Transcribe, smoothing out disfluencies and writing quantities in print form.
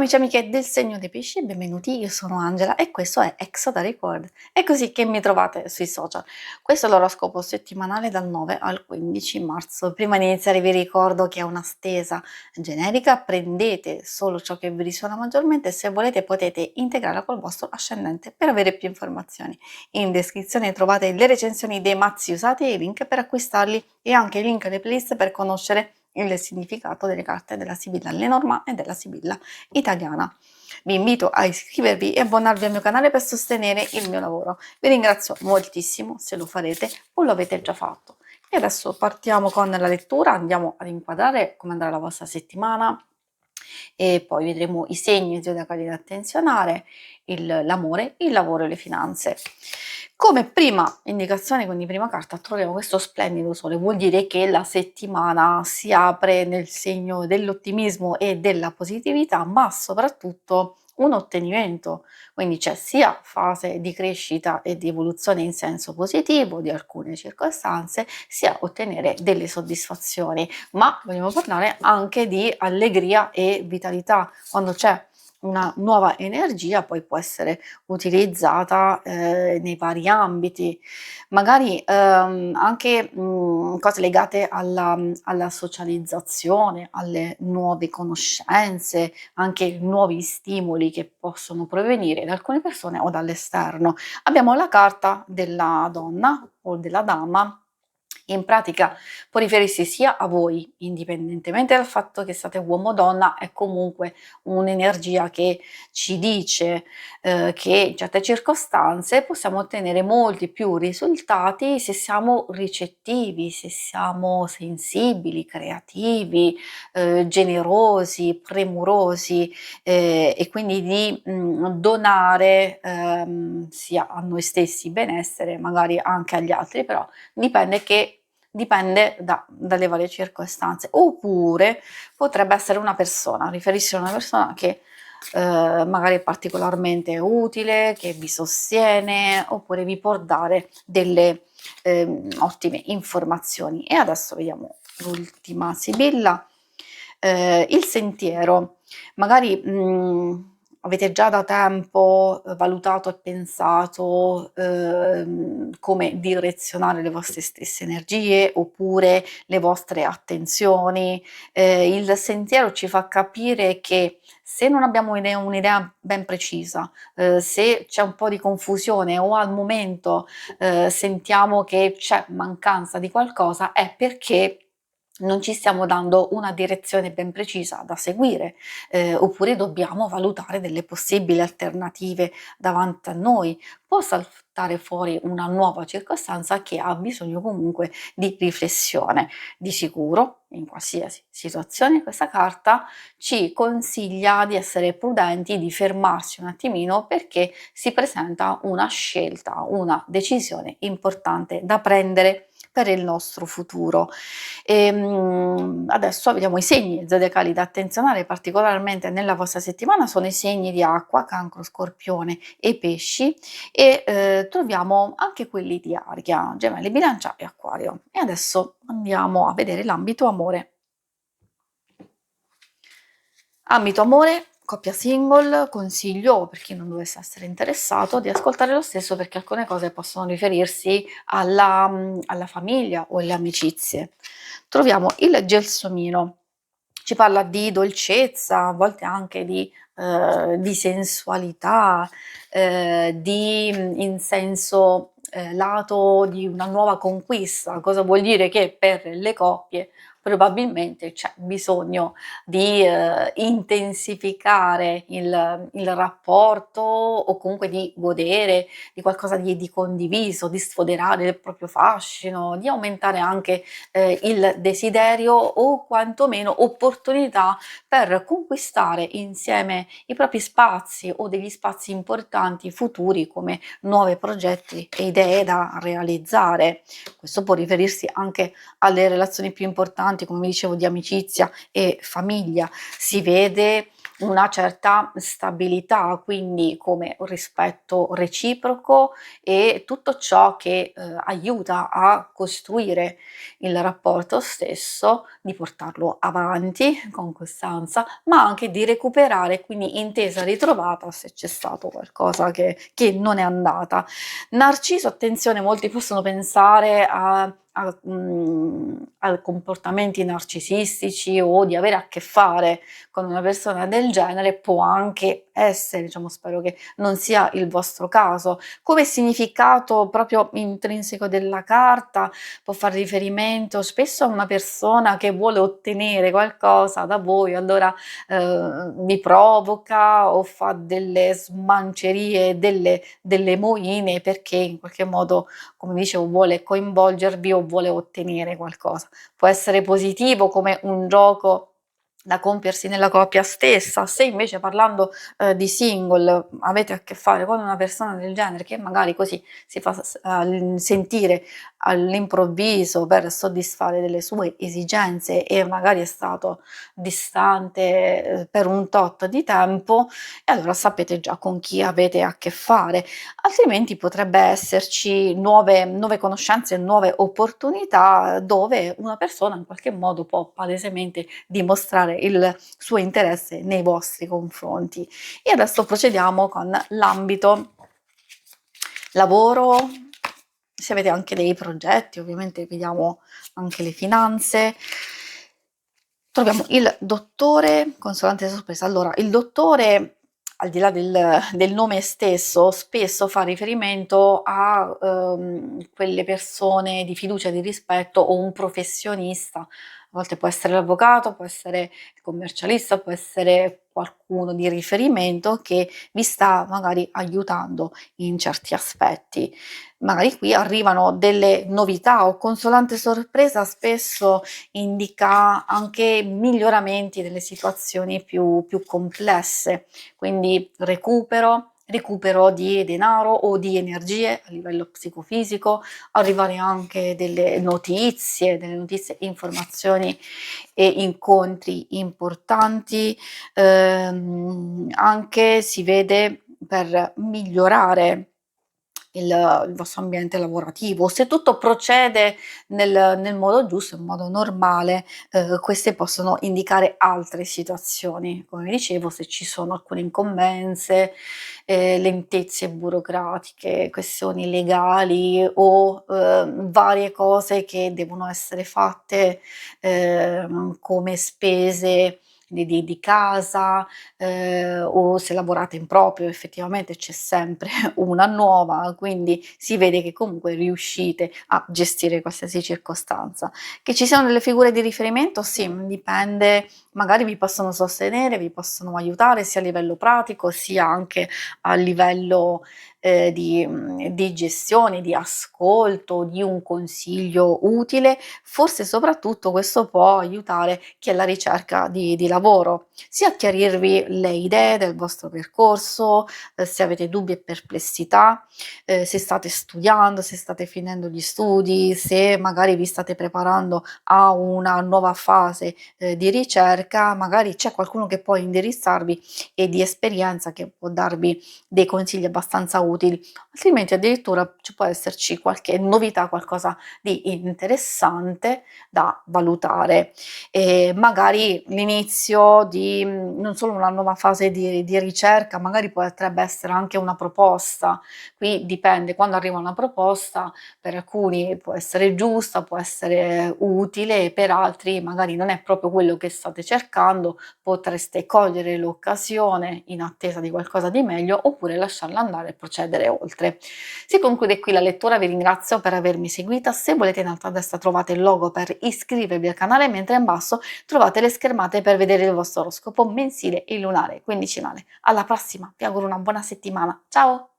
amici e amiche del segno dei pesci, benvenuti, io sono Angela e questo è Exoda Record. È così che mi trovate sui social. Questo è l'oroscopo settimanale dal 9 al 15 marzo. Prima di iniziare vi ricordo che è una stesa generica, prendete solo ciò che vi risuona maggiormente e se volete potete integrarla col vostro ascendente per avere più informazioni. In descrizione trovate le recensioni dei mazzi usati e i link per acquistarli e anche i link alle playlist per conoscere il significato delle carte della Sibilla Lenormand e della Sibilla italiana. Vi invito a iscrivervi e abbonarvi al mio canale per sostenere il mio lavoro. Vi ringrazio moltissimo se lo farete o lo avete già fatto. E adesso partiamo con la lettura, andiamo ad inquadrare come andrà la vostra settimana e poi vedremo i segni zodiacali da attenzionare, l'amore, il lavoro e le finanze. Come prima indicazione, quindi prima carta, troviamo questo splendido sole, vuol dire che la settimana si apre nel segno dell'ottimismo e della positività, ma soprattutto un ottenimento, quindi c'è sia fase di crescita e di evoluzione in senso positivo di alcune circostanze, sia ottenere delle soddisfazioni, ma vogliamo parlare anche di allegria e vitalità. Quando c'è una nuova energia poi può essere utilizzata nei vari ambiti, magari anche cose legate alla socializzazione, alle nuove conoscenze, anche nuovi stimoli che possono provenire da alcune persone o dall'esterno. Abbiamo la carta della donna o della dama. In pratica può riferirsi sia a voi, indipendentemente dal fatto che siate uomo o donna, è comunque un'energia che ci dice che in certe circostanze possiamo ottenere molti più risultati se siamo ricettivi, se siamo sensibili, creativi, generosi, premurosi e quindi di donare sia a noi stessi benessere, magari anche agli altri, però dipende dalle varie circostanze. Oppure potrebbe essere una persona, riferirsi a una persona che magari è particolarmente utile, che vi sostiene, oppure vi può dare delle ottime informazioni. E adesso vediamo l'ultima sibilla, il sentiero. Magari avete già da tempo valutato e pensato come direzionare le vostre stesse energie oppure le vostre attenzioni. Il sentiero ci fa capire che se non abbiamo un'idea ben precisa, se c'è un po' di confusione o al momento sentiamo che c'è mancanza di qualcosa, è perché non ci stiamo dando una direzione ben precisa da seguire, oppure dobbiamo valutare delle possibili alternative davanti a noi. Può saltare fuori una nuova circostanza che ha bisogno comunque di riflessione. Di sicuro, in qualsiasi situazione, questa carta ci consiglia di essere prudenti, di fermarsi un attimino perché si presenta una scelta, una decisione importante da prendere per il nostro futuro. Adesso vediamo i segni zodiacali da attenzionare particolarmente nella vostra settimana, sono i segni di acqua, cancro, scorpione e pesci e troviamo anche quelli di aria, gemelli, bilancia e acquario. E adesso andiamo a vedere l'ambito amore. Ambito amore, coppia single, consiglio per chi non dovesse essere interessato di ascoltare lo stesso perché alcune cose possono riferirsi alla famiglia o alle amicizie. Troviamo il gelsomino, ci parla di dolcezza, a volte anche di sensualità, in senso lato di una nuova conquista. Cosa vuol dire? Che per le coppie probabilmente c'è bisogno di intensificare il rapporto o comunque di godere di qualcosa di condiviso, di sfoderare il proprio fascino, di aumentare anche il desiderio o quantomeno opportunità per conquistare insieme i propri spazi o degli spazi importanti futuri come nuovi progetti e idee da realizzare. Questo può riferirsi anche alle relazioni più importanti, come vi dicevo, di amicizia e famiglia. Si vede una certa stabilità, quindi come rispetto reciproco e tutto ciò che aiuta a costruire il rapporto stesso, di portarlo avanti con costanza, ma anche di recuperare, quindi intesa ritrovata se c'è stato qualcosa che non è andata. Narciso, attenzione, molti possono pensare a comportamenti narcisistici o di avere a che fare con una persona del genere, può anche essere, diciamo, spero che non sia il vostro caso. Come significato proprio intrinseco della carta può far riferimento spesso a una persona che vuole ottenere qualcosa da voi, allora vi provoca o fa delle smancerie, delle moine perché in qualche modo, come dicevo, vuole coinvolgervi o vuole ottenere qualcosa. Può essere positivo come un gioco da compiersi nella coppia stessa. Se invece parlando di single avete a che fare con una persona del genere che magari così si fa sentire all'improvviso per soddisfare delle sue esigenze e magari è stato distante per un tot di tempo, e allora sapete già con chi avete a che fare. Altrimenti potrebbe esserci nuove conoscenze, nuove opportunità dove una persona in qualche modo può palesemente dimostrare il suo interesse nei vostri confronti. E adesso procediamo con l'ambito lavoro, se avete anche dei progetti, ovviamente vediamo anche le finanze. Troviamo il dottore, consolante sorpresa. Allora, il dottore, al di là del nome stesso, spesso fa riferimento a quelle persone di fiducia e di rispetto o un professionista. A volte può essere l'avvocato, può essere il commercialista, può essere qualcuno di riferimento che vi sta magari aiutando in certi aspetti. Magari qui arrivano delle novità o consolante sorpresa spesso indica anche miglioramenti delle situazioni più complesse, quindi recupero di denaro o di energie a livello psicofisico, arrivare anche delle notizie, informazioni e incontri importanti, anche si vede per migliorare il vostro ambiente lavorativo. Se tutto procede nel modo giusto, in modo normale, queste possono indicare altre situazioni. Come vi dicevo, se ci sono alcune incombenze, lentezze burocratiche, questioni legali o, varie cose che devono essere fatte, come spese di casa, o se lavorate in proprio effettivamente c'è sempre una nuova, quindi si vede che comunque riuscite a gestire qualsiasi circostanza. Che ci siano delle figure di riferimento, sì, dipende, magari vi possono sostenere, vi possono aiutare sia a livello pratico, sia anche a livello, di gestione, di ascolto, di un consiglio utile. Forse soprattutto questo può aiutare chi è alla ricerca di lavoro, sia a chiarirvi le idee del vostro percorso, se avete dubbi e perplessità, se state studiando, se state finendo gli studi, se magari vi state preparando a una nuova fase, di ricerca, magari c'è qualcuno che può indirizzarvi e di esperienza che può darvi dei consigli abbastanza utili, altrimenti addirittura ci può esserci qualche novità, qualcosa di interessante da valutare. Magari l'inizio di non solo una nuova fase di ricerca, magari potrebbe essere anche una proposta. Qui dipende, quando arriva una proposta per alcuni può essere giusta, può essere utile, per altri magari non è proprio quello che state cercando, potreste cogliere l'occasione in attesa di qualcosa di meglio oppure lasciarla andare e procedere oltre. Si conclude qui la lettura, vi ringrazio per avermi seguita. Se volete in alto a destra trovate il logo per iscrivervi al canale, mentre in basso trovate le schermate per vedere il vostro oroscopo mensile e lunare quindicinale. Alla prossima, vi auguro una buona settimana. Ciao!